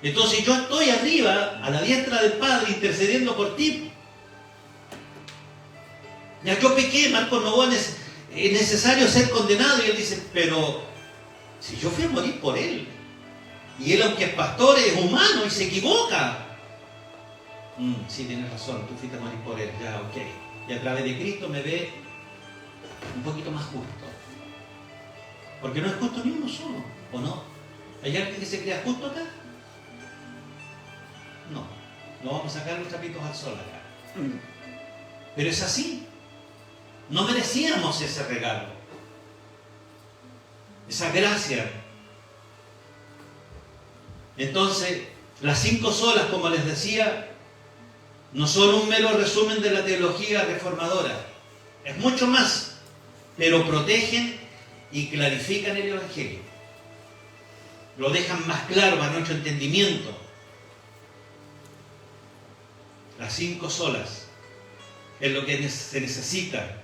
A: Entonces yo estoy arriba, a la diestra del Padre, intercediendo por ti. Ya yo pequé, Marcos Novoa, es necesario ser condenado. Y Él dice, pero si yo fui a morir por Él, y Él, aunque es pastor, es humano y se equivoca. Sí, tienes razón, tú fuiste a morir por Él, ya, ok. Y a través de Cristo me ve un poquito más justo. Porque no es justo ni uno solo, ¿o no? ¿Hay alguien que se crea justo acá? No, no vamos a sacar los trapitos al sol acá. Pero es así. No merecíamos ese regalo, esa gracia. Entonces, las 5 solas, como les decía, no son un mero resumen de la teología reformadora. es mucho más, pero protegen y clarifican el Evangelio. Lo dejan más claro para nuestro entendimiento. Las 5 solas es lo que se necesita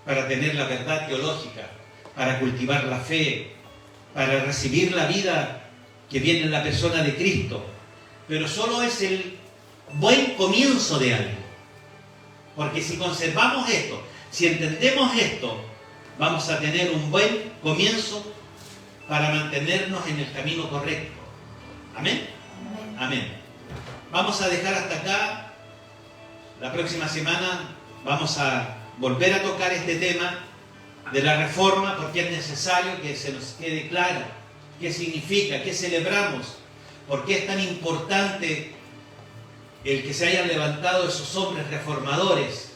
A: para tener la verdad teológica, para cultivar la fe, para recibir la vida que viene en la persona de Cristo. Pero solo es el buen comienzo de algo. Porque si conservamos esto, si entendemos esto, vamos a tener un buen comienzo para mantenernos en el camino correcto. ¿Amén? Amén. Vamos a dejar hasta acá. La próxima semana vamos a volver a tocar este tema de la reforma, porque es necesario que se nos quede claro qué significa, qué celebramos, por qué es tan importante el que se hayan levantado esos hombres reformadores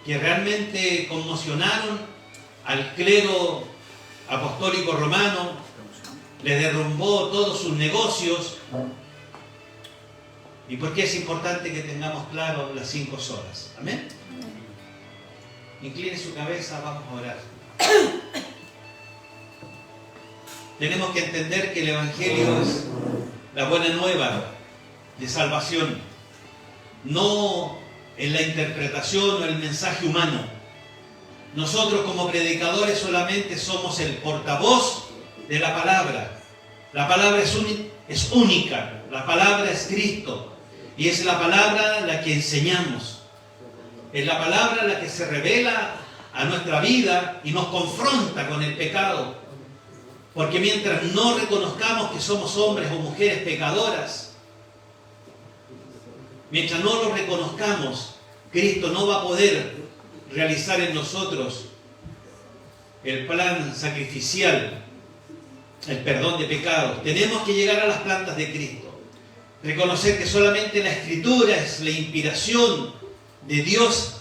A: que realmente conmocionaron al clero apostólico romano, le derrumbó todos sus negocios. ¿Y por qué es importante que tengamos claro las 5 solas? ¿Amén? Incline su cabeza, vamos a orar. Tenemos que entender que el Evangelio es la buena nueva de salvación, no en la interpretación o el mensaje humano. Nosotros como predicadores solamente somos el portavoz de la palabra. La palabra es única, la palabra es Cristo, y es la palabra la que enseñamos. Es la palabra la que se revela a nuestra vida y nos confronta con el pecado. Porque mientras no reconozcamos que somos hombres o mujeres pecadoras, mientras no lo reconozcamos, Cristo no va a poder realizar en nosotros el plan sacrificial, el perdón de pecados. Tenemos que llegar a las plantas de Cristo, reconocer que solamente la Escritura es la inspiración de Dios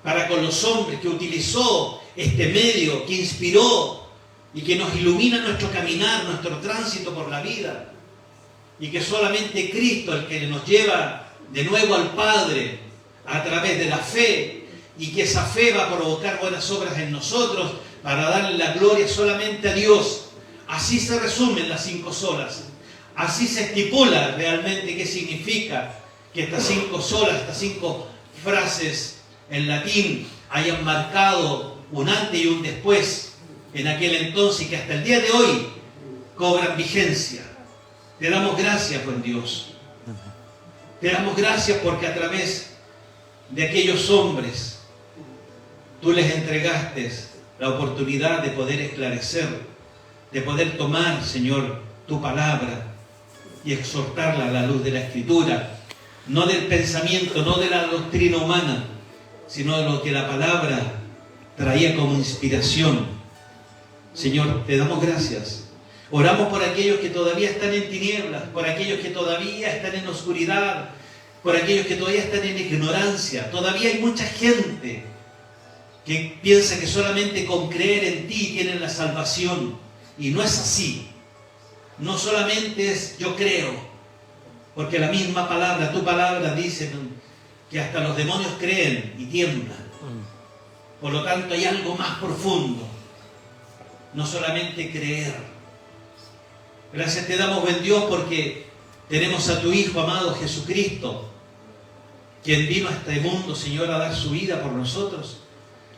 A: para con los hombres, que utilizó este medio, que inspiró y que nos ilumina nuestro caminar, nuestro tránsito por la vida, y que solamente Cristo es el que nos lleva de nuevo al Padre a través de la fe, y que esa fe va a provocar buenas obras en nosotros para darle la gloria solamente a Dios. Así se resumen las 5 solas. Así se estipula realmente qué significa que estas 5 solas, estas 5 frases en latín hayan marcado un antes y un después en aquel entonces, y que hasta el día de hoy cobran vigencia. Te damos gracias, buen Dios. Te damos gracias porque a través de aquellos hombres tú les entregaste la oportunidad de poder esclarecer, de poder tomar, Señor, tu palabra y exhortarla a la luz de la Escritura, no del pensamiento, no de la doctrina humana, sino de lo que la palabra traía como inspiración. Señor, te damos gracias. Oramos por aquellos que todavía están en tinieblas, por aquellos que todavía están en oscuridad, por aquellos que todavía están en ignorancia. Todavía hay mucha gente que piensa que solamente con creer en ti tienen la salvación. Y no es así. No solamente es yo creo, porque la misma palabra, tu palabra, dice que hasta los demonios creen y tiemblan. Por lo tanto, hay algo más profundo. No solamente creer. Gracias te damos, buen Dios, porque tenemos a tu Hijo amado Jesucristo, quien vino a este mundo, Señor, a dar su vida por nosotros.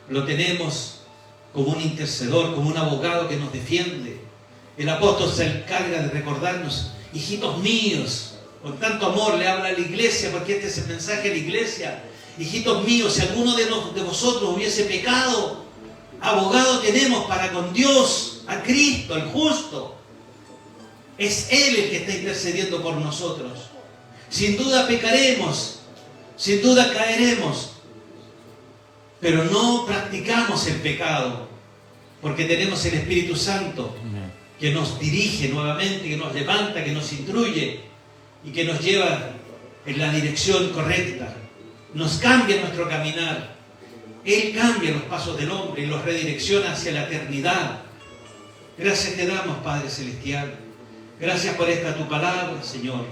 A: Lo tenemos como un intercedor, como un abogado que nos defiende. El apóstol se encarga de recordarnos: hijitos míos, con tanto amor le habla a la iglesia, porque este es el mensaje a la iglesia. Hijitos míos, si alguno de vosotros hubiese pecado, abogado tenemos para con Dios, a Cristo, el justo. Es Él el que está intercediendo por nosotros. Sin duda pecaremos, sin duda caeremos, pero no practicamos el pecado, porque tenemos el Espíritu Santo que nos dirige nuevamente, que nos levanta, que nos instruye y que nos lleva en la dirección correcta. Nos cambia nuestro caminar. Él cambia los pasos del hombre y los redirecciona hacia la eternidad. Gracias te damos, Padre Celestial. Gracias por esta tu palabra, Señor.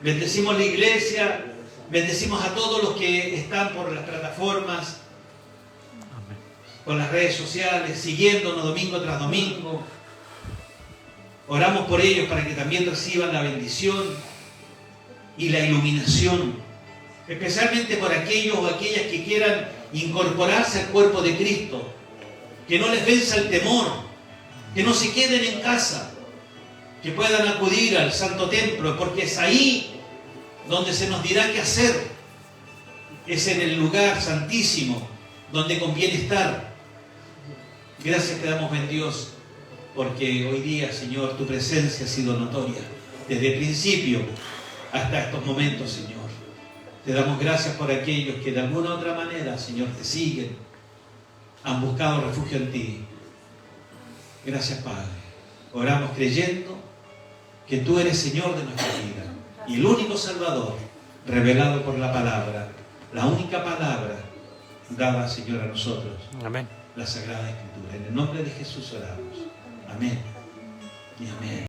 A: Bendecimos la iglesia Bendecimos a todos los que están por las plataformas, por las redes sociales, siguiéndonos domingo tras domingo. Oramos por ellos para que también reciban la bendición y la iluminación, especialmente por aquellos o aquellas que quieran incorporarse al cuerpo de Cristo, que no les venza el temor, que no se queden en casa, que puedan acudir al Santo Templo, porque es ahí donde se nos dirá qué hacer. Es en el lugar santísimo donde conviene estar. Gracias te damos, buen Dios, porque hoy día, Señor, tu presencia ha sido notoria, desde el principio hasta estos momentos, Señor. Te damos gracias por aquellos que de alguna u otra manera, Señor, te siguen, han buscado refugio en ti. Gracias, Padre. Oramos creyendo que tú eres Señor de nuestra vida y el único Salvador revelado por la palabra, la única palabra dada, Señor, a nosotros.
B: Amén.
A: La Sagrada Escritura. En el nombre de Jesús oramos. Amén y amén.